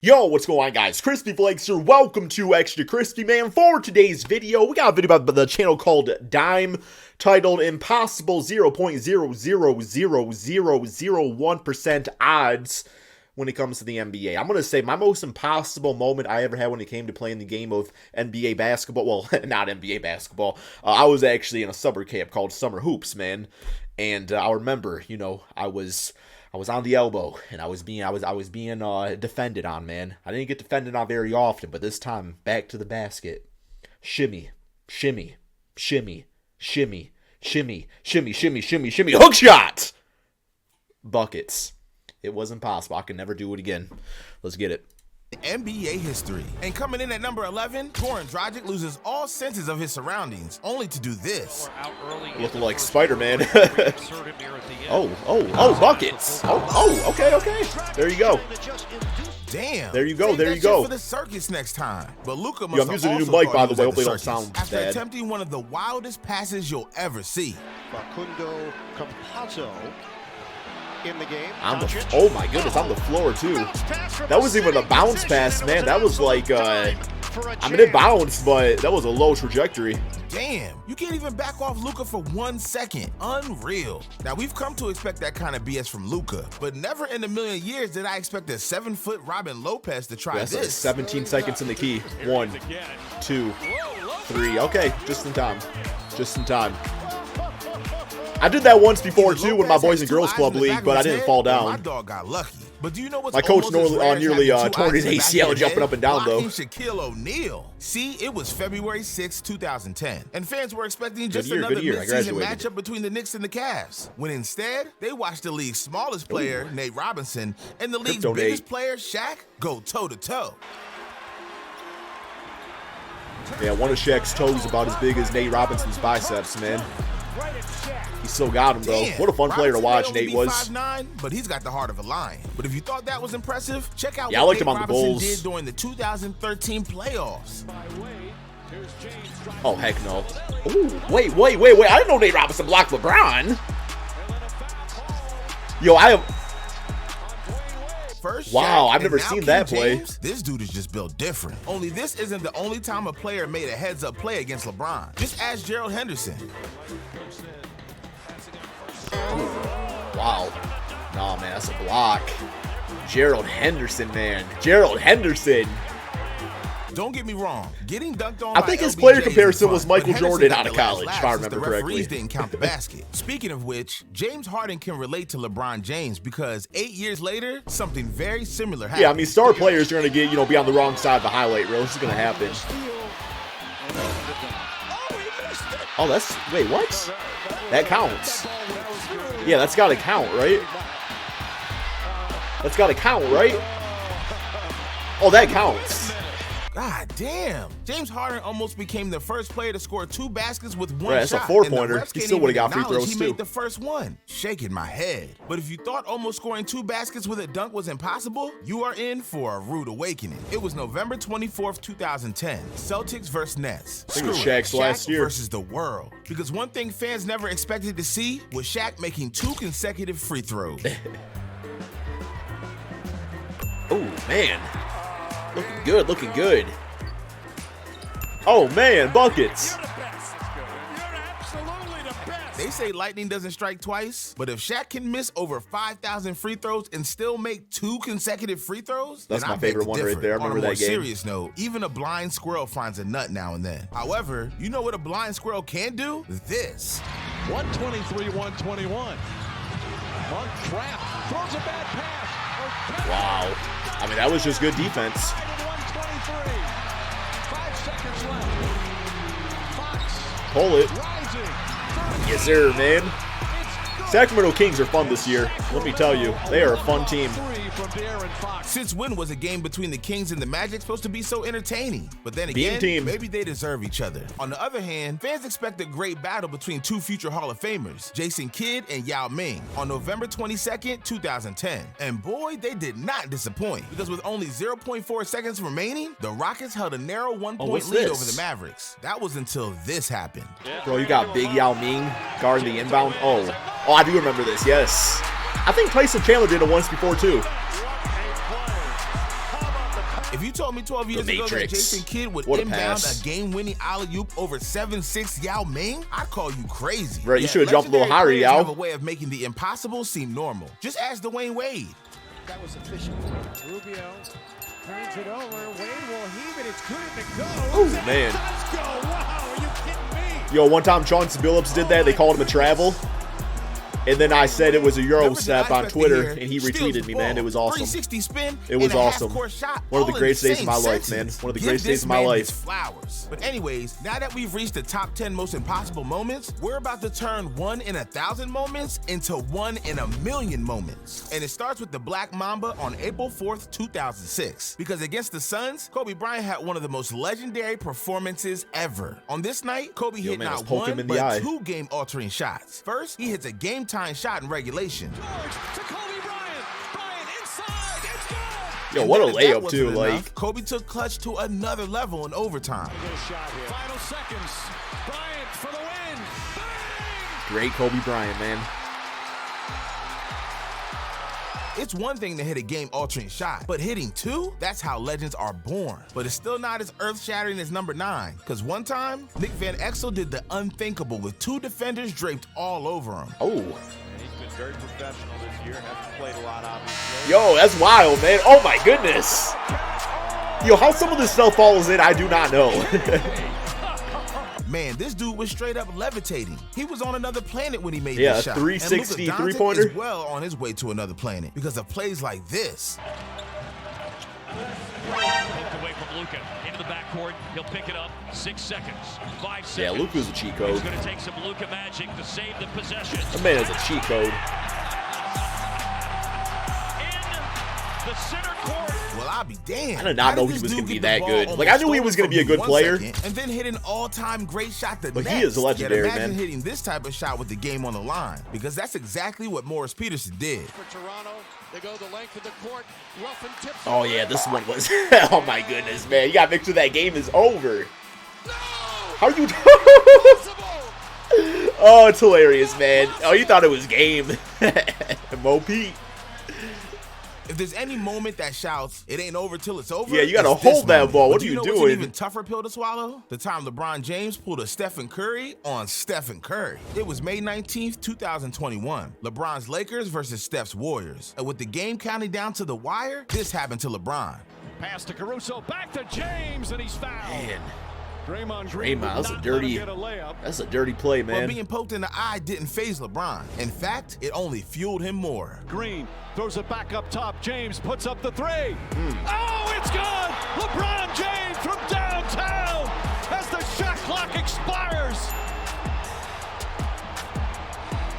Yo, what's going on, guys? Crispy Flakes here. Welcome to Extra Crispy, man. For today's video, we got a video about the channel called Dime, titled Impossible 0.0000001% odds when it comes to the NBA. I'm going to say my most impossible moment I ever had when it came to playing the game of NBA basketball. Well, not NBA basketball. I was actually in a summer camp called Summer Hoops, man. And I remember, I was on the elbow, and I was being defended on, man. I didn't get defended on very often, but this time, back to the basket. Shimmy, shimmy, shimmy, shimmy, shimmy, shimmy, shimmy, shimmy, shimmy, hook shot! Buckets. It was impossible. I could never do it again. Let's get it. NBA history. And coming in at number 11, Goran Dragic loses all senses of his surroundings, only to do this. Looking like Spider-Man. oh, buckets. Okay. There you go. Damn. There you go. For the circus next time. But Luka I'm using a new mic, by the way. Hopefully, don't sound after bad. Attempting one of the wildest passes you'll ever see. Facundo Campazzo in the game. Oh my goodness, on the floor too. That wasn't even a bounce pass, man. That was like, it bounced, but that was a low trajectory. Damn, you can't even back off Luka for 1 second. Unreal. Now, we've come to expect that kind of BS from Luka, but never in a million years did I expect a 7-foot Robin Lopez to try this. 17 seconds in the key. 1, 2, 3. Okay, just in time. I did that once before too in my Boys and Girls Club League, but I didn't fall down. My dog got lucky. But do you know what's my coach nearly tore his ACL jumping up and down though. Shaquille O'Neal. See, it was February 6, 2010, and fans were expecting just another mid-season matchup between the Knicks and the Cavs. When instead, they watched the league's smallest player, Nate Robinson, and the league's biggest player, Shaq, go toe-to-toe. Yeah, one of Shaq's toes about as big as Nate Robinson's biceps, man. He still got him, though. What a fun player to watch Nate was. 5'9", but he's got the heart of a lion. But if you thought that was impressive, check out I liked him on the Robinson Bulls. did during the 2013 playoffs. Oh, heck no. Ooh, wait. I didn't know Nate Robinson blocked LeBron. Yo, wow, I've never seen that play. This dude is just built different. Only this isn't the only time a player made a heads-up play against LeBron. Just ask Gerald Henderson. Wow. Nah, man, that's a block. Gerald Henderson, man. Gerald Henderson. Don't get me wrong. Getting dunked on I think his player comparison was Michael Jordan out of college, if I remember correctly. The referees didn't count the basket. Speaking of which, James Harden can relate to LeBron James because 8 years later, something very similar happened. Yeah, I mean, star players are going to get, be on the wrong side of the highlight reel. This is going to happen. Oh, wait, what? That counts. Yeah, that's got to count, right? Oh, that counts. God damn. James Harden almost became the first player to score 2 baskets with one that's shot. A 4-pointer. He still would have got free throws, he too. made the first one. Shaking my head. But if you thought almost scoring 2 baskets with a dunk was impossible, you are in for a rude awakening. It was November 24th, 2010. Celtics versus Nets. I think it was Shaq's last year. Versus the world. Because one thing fans never expected to see was Shaq making 2 consecutive free throws. Oh, man. Looking good. Oh, man, buckets. They say lightning doesn't strike twice, but if Shaq can miss over 5,000 free throws and still make 2 consecutive free throws, that's my favorite one right there. I remember that game. On a more serious note, even a blind squirrel finds a nut now and then. However, you know what a blind squirrel can do? This. 123-121. Monk trapped. Throws a bad pass. Wow. I mean, that was just good defense. 5 seconds left. Fox. Pull it. Yes, sir, man. Sacramento Kings are fun this year. Let me tell you, they are a fun team. Since when was a game between the Kings and the Magic supposed to be so entertaining? But then again, maybe they deserve each other. On the other hand, fans expect a great battle between 2 future Hall of Famers, Jason Kidd and Yao Ming, on November 22nd, 2010. And boy, they did not disappoint, because with only 0.4 seconds remaining, the Rockets held a narrow 1-point lead over the Mavericks. That was until this happened. Bro, you got big Yao Ming guarding the inbound. Oh, I do remember this, yes. I think Tyson Chandler did it once before, too. If you told me 12 years ago that Jason Kidd would inbound a game-winning alley-oop over 7'6" Yao Ming, I'd call you crazy. Right, you should have jumped a little higher, Yao. Have a way of making the impossible seem normal. Just ask Dwayne Wade. That was efficient. Rubio turns it over. Wade will heave it. It's good to go. Oh, man. Let's go. Wow, are you kidding me? Yo, one time Chauncey Billups did that. They called him a travel. And then I said it was a Euro step on Twitter, and he retweeted me, man. It was awesome. 360 spin. It was awesome. One of the greatest days of my life, man. One of the greatest days of my life. Flowers. But anyways, now that we've reached the top 10 most impossible moments, we're about to turn 1 in 1,000 moments into 1 in 1,000,000 moments. And it starts with the Black Mamba on April 4th, 2006. Because against the Suns, Kobe Bryant had one of the most legendary performances ever. On this night, Kobe hit not one, but 2 game-altering shots. First, he hits a game-time shot in regulation. George to Kobe Bryant. Bryant inside. It's good. Yo, what a layup, too. Like, Kobe took clutch to another level in overtime. Final seconds. Bryant for the win. Bang! Great Kobe Bryant, man. It's one thing to hit a game-altering shot, but hitting 2? That's how legends are born. But it's still not as earth-shattering as number 9, because one time, Nick Van Exel did the unthinkable with 2 defenders draped all over him. Oh. And he's been very professional this year, hasn't played a lot, obviously. Yo, that's wild, man. Oh, my goodness. Yo, how some of this stuff falls in, I do not know. Man, this dude was straight up levitating. He was on another planet when he made this shot. 360 and Luka Doncic three-pointer. is well on his way to another planet because of plays like this. Poked away from Luka into the backcourt. He'll pick it up. 6 seconds. 5 seconds. Yeah, Luka's a cheat code. He's going to take some Luka magic to save the possession. That man is a cheat code. In the center court. Well, I'll be damned. I did not know he was going to be that good. Like, I knew he was going to be a good player. And then hit an all-time great shot the But next. he is legendary, imagine man. hitting this type of shot with the game on the line, because that's exactly what Morris Peterson did. For Toronto, they go the length of the court. Ruffin tips. Oh, yeah, this one was... oh, my goodness, man. You got to make sure that game is over. No! How are you... Impossible! Oh, it's hilarious, man. Oh, you thought it was game. Mo Pete. If there's any moment that shouts, it ain't over till it's over. Yeah, you got to it's this hold that moment. ball. But What are you know doing? What's an even tougher pill to swallow? The time LeBron James pulled a Stephen Curry on Stephen Curry. It was May 19th, 2021. LeBron's Lakers versus Steph's Warriors. And with the game counting down to the wire, this happened to LeBron. Pass to Caruso. Back to James, and he's fouled. Man. Draymond Green Draymond, that's a not dirty... let him get a layup. That's a dirty play, But man. being poked in the eye didn't faze LeBron. In fact, it only fueled him more. Green throws it back up top. James puts up the 3. Oh, it's good! LeBron James from downtown as the shot clock expires.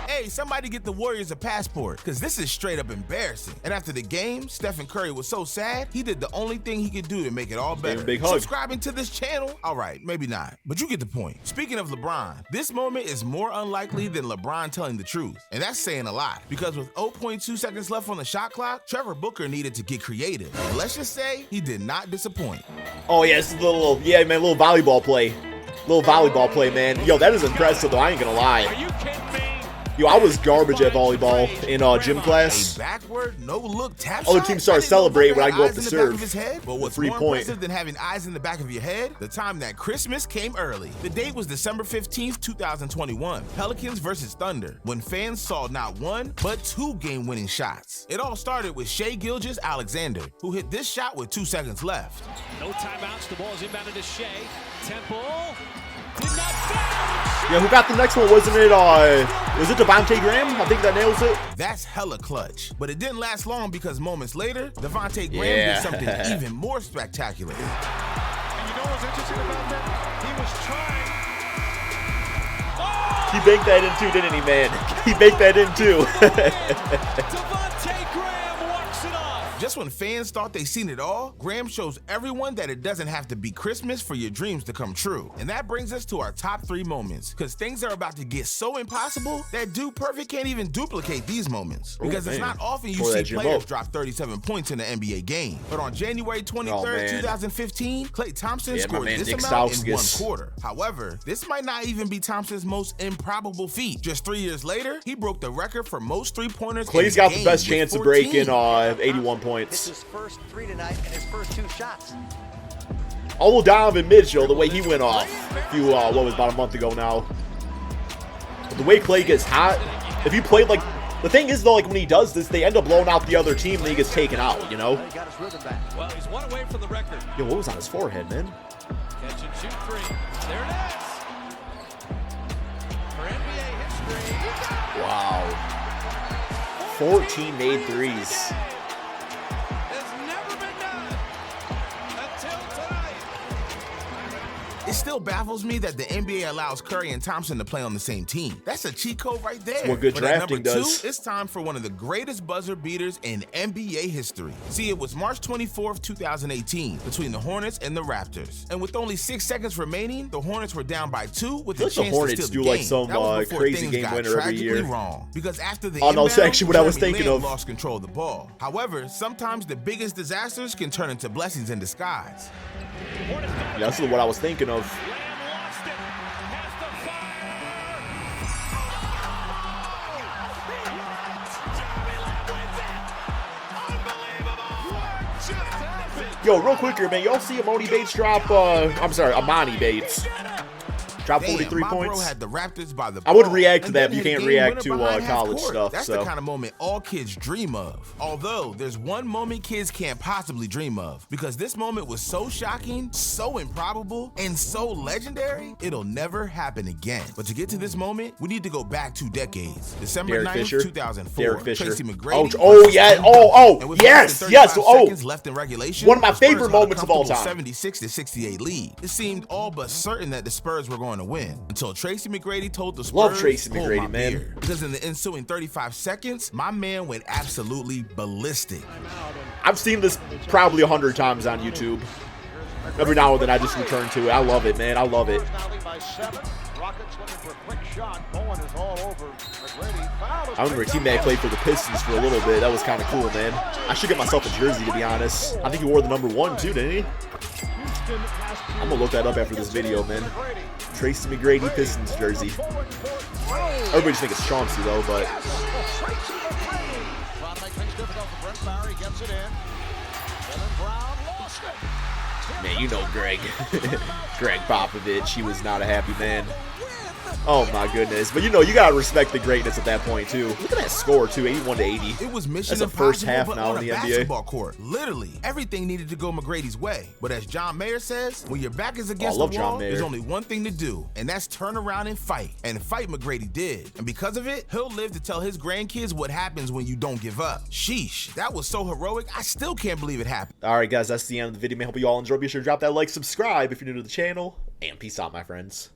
Hey, somebody get the Warriors a passport, because this is straight up embarrassing. And after the game, Stephen Curry was so sad, he did the only thing he could do to make it all better. Big hug. Subscribing to this channel? All right, maybe not, but you get the point. Speaking of LeBron, this moment is more unlikely than LeBron telling the truth. And that's saying a lot, because with 0.2 seconds left on the shot clock, Trevor Booker needed to get creative. And let's just say he did not disappoint. Oh, yeah, it's a little... Yeah, man, little volleyball play. Little volleyball play, man. Yo, that is impressive, though. I ain't gonna lie. Are you kidding me? Yo, I was garbage at volleyball in gym class. A backward, no-look tap Other shot? teams start I didn't know celebrating when I Booker go had up to eyes in the back serve. of his head. But what's Free more point. impressive than having eyes in the back of your head? The time that Christmas came early. The date was December 15th, 2021. Pelicans versus Thunder, when fans saw not 1, but 2 game-winning shots. It all started with Shai Gilgeous-Alexander, who hit this shot with 2 seconds left. No timeouts. The ball is inbounded to Shea. Temple did not foul. Yeah, who got the next one? Wasn't it, was it Devontae Graham? I think that nails it. That's hella clutch. But it didn't last long because moments later, Devontae Graham did something even more spectacular. And you know what's interesting about that? He was trying. He baked that in too, didn't he, man? He baked that in too. Devontae Graham walks it off. Just when fans thought they seen it all, Graham shows everyone that it doesn't have to be Christmas for your dreams to come true. And that brings us to our top 3 moments, because things are about to get so impossible that Dude Perfect can't even duplicate these moments. Because it's not often you see players drop 37 points in an NBA game. But on January 23rd, 2015, Klay Thompson scored this amount in 1 quarter. However, this might not even be Thompson's most improbable feat. Just 3 years later, he broke the record for most 3-pointers. Clay's got the best chance of breaking 81 points. points. His first 3 tonight and his first 2 shots. Oh, Donovan Mitchell, the way he went off a few, what was about a month ago now. But the way Clay gets hot, if you played like, the thing is though, like when he does this, they end up blowing out the other team and he gets taken out, you know? He got his rhythm back. Well, he's one away from the record. Yo, what was on his forehead, man? Catch and shoot 3. There it is. For NBA history. Wow. 14 made threes. Has never been done until tonight. It still baffles me that the NBA allows Curry and Thompson to play on the same team. That's a cheat code right there. That's what good But at drafting number 2, does. it's time for one of the greatest buzzer beaters in NBA history. See, it was March 24th, 2018, between the Hornets and the Raptors. And with only 6 seconds remaining, the Hornets were down by 2 with a I feel like chance the Hornets to steal do the like game. some That was before crazy things game got winner every tragically year. wrong. Because after the Oh, no, it's inbound, actually what I was Jeremy thinking Lin of. lost control of the ball. However, sometimes the biggest disasters can turn into blessings in disguise. Yeah, that's what I was thinking of. Yo, real quick here, man. Y'all see Amoni Bates drop, Amani Bates drop 43 my points? Bro had the Raptors by the I would ball, react to and that, then but you his can't game react winner to behind half college court. stuff, That's so. the kind of moment all kids dream of. Although, there's one moment kids can't possibly dream of. Because this moment was so shocking, so improbable, and so legendary, it'll never happen again. But to get to this moment, we need to go back 2 decades. December Derek 9th, Fisher. 2004. Derek Fisher. Tracy McGrady. Oh, yeah. And Oh, with yes, less than yes. 35 Oh, seconds left in regulation, one of my the Spurs favorite held a moments of all comfortable time. 76-68 lead. It seemed all but certain that the Spurs were going to win until Tracy McGrady told the Spurs, Love Tracy "Hold McGrady, my man." beer." Because in the ensuing 35 seconds, my man went absolutely ballistic. I've seen this probably 100 times on YouTube. Every now and then I just return to it. I love it, man. I love it. I remember a teammate played for the Pistons for a little bit. That was kind of cool, man. I should get myself a jersey, to be honest. I think he wore the number 1 too, didn't he? I'm gonna look that up after this video, man. Tracy McGrady Pistons jersey. Everybody just think it's Chauncey though, but man, you know Greg. Greg Popovich, he was not a happy man. Oh my goodness. But you know, you gotta respect the greatness at that point too. Look at that score too, 81-80. It was mission That's the impossible, first half but now on in the a NBA. basketball court. Literally, everything needed to go McGrady's way. But as John Mayer says, when your back is against love the John wall, Mayer. there's only one thing to do, and that's turn around and fight. And fight McGrady did. And because of it, he'll live to tell his grandkids what happens when you don't give up. Sheesh, that was so heroic, I still can't believe it happened. Alright guys, that's the end of the video. Man, hope you all enjoyed. Be sure to drop that like, subscribe if you're new to the channel, and peace out, my friends.